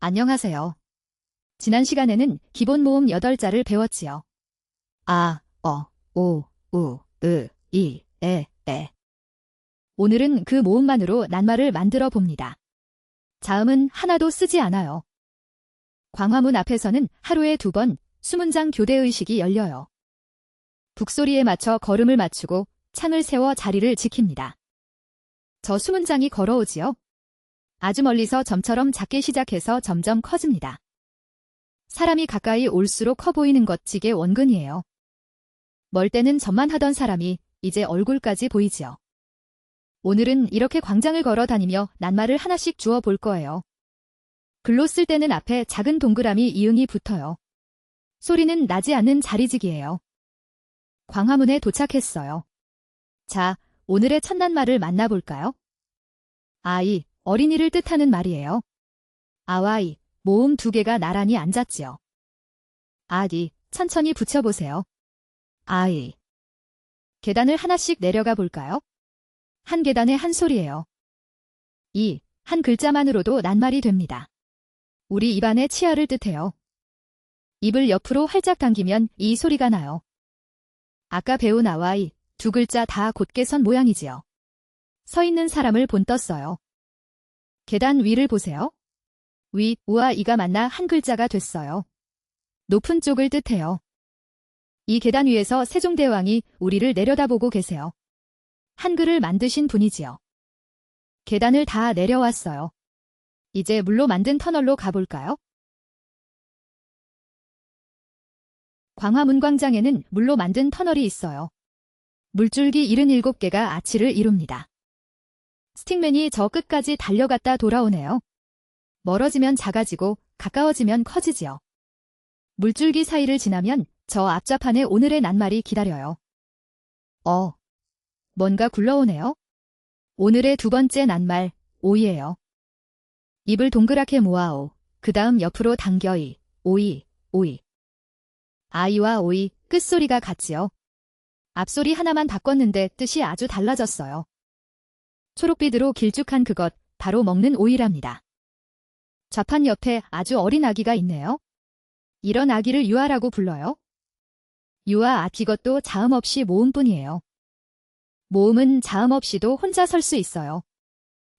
안녕하세요. 지난 시간에는 기본 모음 8자를 배웠지요. 아, 오, 우, 이, 에. 오늘은 그 모음만으로 낱말을 만들어 봅니다. 자음은 하나도 쓰지 않아요. 광화문 앞에서는 하루에 2번 수문장 교대의식이 열려요. 북소리에 맞춰 걸음을 맞추고 창을 세워 자리를 지킵니다. 저 수문장이 걸어오지요. 아주 멀리서 점처럼 작게 시작해서 점점 커집니다. 사람이 가까이 올수록 커 보이는 것 찌개 원근이에요. 멀 때는 점만 하던 사람이 이제 얼굴까지 보이지요. 오늘은 이렇게 광장을 걸어 다니며 낱말을 하나씩 주워 볼 거예요. 글로 쓸 때는 앞에 작은 동그라미 이응이 붙어요. 소리는 나지 않는 자리지기예요. 광화문에 도착했어요. 자, 오늘의 첫 낱말을 만나볼까요? 아이, 어린이를 뜻하는 말이에요. 아와이, 모음 2개가 나란히 앉았지요. 아기, 천천히 붙여보세요. 아이. 계단을 하나씩 내려가 볼까요? 한 계단에 한 소리예요. 이, 한 글자만으로도 낱말이 됩니다. 우리 입안의 치아를 뜻해요. 입을 옆으로 활짝 당기면 이 소리가 나요. 아까 배운 아와이, 2글자 다 곧게 선 모양이지요. 서 있는 사람을 본떴어요. 계단 위를 보세요. 위, 우와 이가 만나 한 글자가 됐어요. 높은 쪽을 뜻해요. 이 계단 위에서 세종대왕이 우리를 내려다보고 계세요. 한글을 만드신 분이지요. 계단을 다 내려왔어요. 이제 물로 만든 터널로 가볼까요? 광화문 광장에는 물로 만든 터널이 있어요. 물줄기 77개가 아치를 이룹니다. 스틱맨이 저 끝까지 달려갔다 돌아오네요. 멀어지면 작아지고 가까워지면 커지지요. 물줄기 사이를 지나면 저 앞좌판에 오늘의 낱말이 기다려요. 뭔가 굴러오네요. 오늘의 2번째 낱말, 오이예요. 입을 동그랗게 모아오. 그 다음 옆으로 당겨이, 오이. 아이와 오이, 끝소리가 같지요. 앞소리 하나만 바꿨는데 뜻이 아주 달라졌어요. 초록빛으로 길쭉한 그것, 바로 먹는 오이랍니다. 좌판 옆에 아주 어린 아기가 있네요. 이런 아기를 유아라고 불러요. 유아 이것도 자음 없이 모음뿐이에요. 모음은 자음 없이도 혼자 설 수 있어요.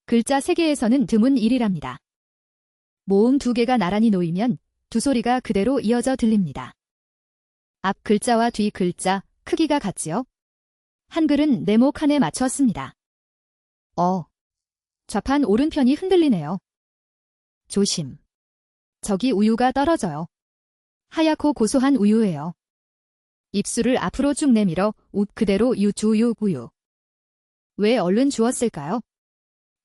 글자 3개에서는 드문 일이랍니다. 모음 2개가 나란히 놓이면 두 소리가 그대로 이어져 들립니다. 앞 글자와 뒤 글자, 크기가 같지요? 한글은 네모 칸에 맞췄습니다. 좌판 오른편이 흔들리네요. 조심. 저기 우유가 떨어져요. 하얗고 고소한 우유예요. 입술을 앞으로 쭉 내밀어 웃 그대로 우유. 왜 얼른 주었을까요?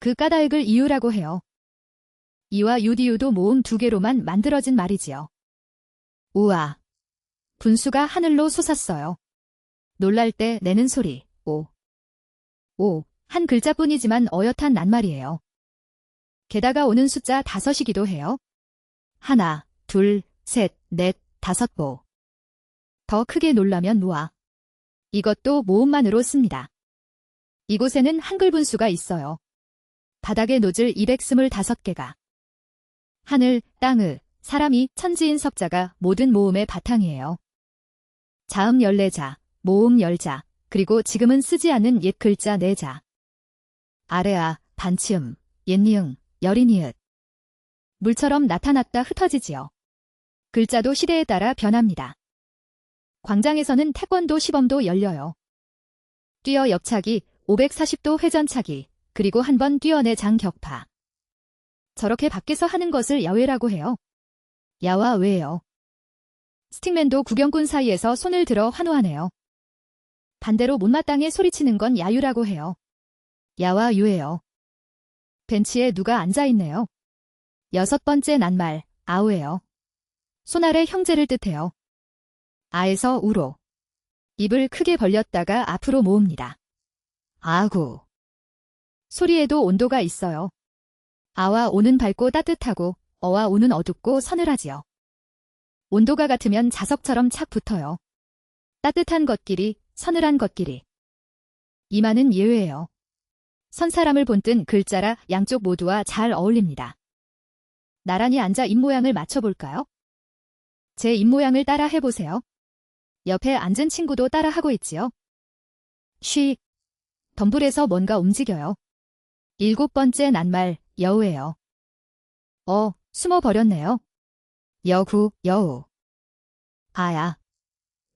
그 까닭을 이유라고 해요. 이와 유디유도 모음 2개로만 만들어진 말이지요. 우아. 분수가 하늘로 솟았어요. 놀랄 때 내는 소리, 오. 한 글자뿐이지만 어엿한 낱말이에요. 게다가 오는 숫자 5이기도 해요. 1, 2, 3, 4, 5보. 더 크게 놀라면 무아. 이것도 모음만으로 씁니다. 이곳에는 한글 분수가 있어요. 바닥에 노즐 225개가. 하늘, 땅의, 사람이, 천지인 석자가 모든 모음의 바탕이에요. 자음 14자, 모음 10자, 그리고 지금은 쓰지 않는 옛 글자 4자. 아래아, 반치음, 옛니응, 여린이읒. 물처럼 나타났다 흩어지지요. 글자도 시대에 따라 변합니다. 광장에서는 태권도 시범도 열려요. 뛰어 옆차기, 540도 회전차기, 그리고 한 번 뛰어내 장격파. 저렇게 밖에서 하는 것을 야외라고 해요. 야와 외예요. 스틱맨도 구경꾼 사이에서 손을 들어 환호하네요. 반대로 못마땅해 소리치는 건 야유라고 해요. 야와 유예요. 벤치에 누가 앉아있네요. 6번째 낱말, 아우예요. 손 아래 형제를 뜻해요. 아에서 우로. 입을 크게 벌렸다가 앞으로 모읍니다. 아구. 소리에도 온도가 있어요. 아와 오는 밝고 따뜻하고 어와 우는 어둡고 서늘하지요. 온도가 같으면 자석처럼 착 붙어요. 따뜻한 것끼리, 서늘한 것끼리. 이마는 예외예요. 선 사람을 본뜬 글자라 양쪽 모두와 잘 어울립니다. 나란히 앉아 입모양을 맞춰볼까요? 제 입모양을 따라 해보세요. 옆에 앉은 친구도 따라 하고 있지요. 쉬. 덤불에서 뭔가 움직여요. 7번째 낱말, 여우예요. 숨어버렸네요. 여구, 여우. 아야.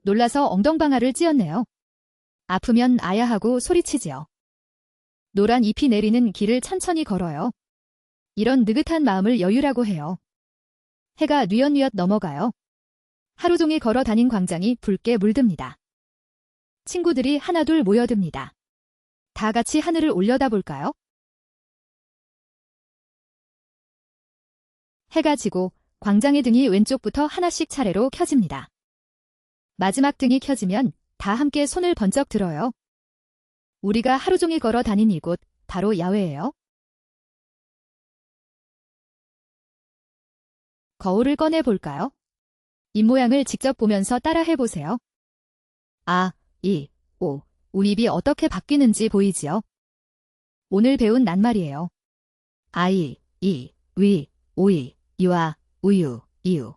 놀라서 엉덩방아를 찧었네요. 아프면 아야 하고 소리치지요. 노란 잎이 내리는 길을 천천히 걸어요. 이런 느긋한 마음을 여유라고 해요. 해가 뉘엿뉘엿 넘어가요. 하루 종일 걸어 다닌 광장이 붉게 물듭니다. 친구들이 하나둘 모여듭니다. 다 같이 하늘을 올려다볼까요? 해가 지고 광장의 등이 왼쪽부터 하나씩 차례로 켜집니다. 마지막 등이 켜지면 다 함께 손을 번쩍 들어요. 우리가 하루 종일 걸어 다닌 이곳, 바로 야외예요. 거울을 꺼내 볼까요? 입모양을 직접 보면서 따라 해보세요. 아, 이, 오, 우입이 어떻게 바뀌는지 보이지요? 오늘 배운 낱말이에요. 아이, 이, 위, 오이, 유아, 우유, 이유.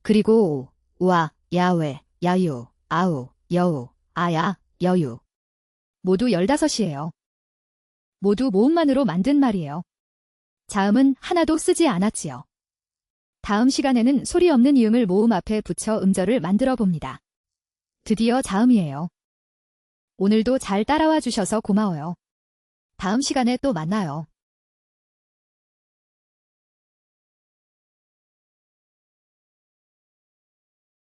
그리고 오, 우아, 야외, 야유, 아우, 여우, 아야, 여유. 모두 15이에요. 모두 모음만으로 만든 말이에요. 자음은 하나도 쓰지 않았지요. 다음 시간에는 소리 없는 이음을 모음 앞에 붙여 음절을 만들어 봅니다. 드디어 자음이에요. 오늘도 잘 따라와 주셔서 고마워요. 다음 시간에 또 만나요.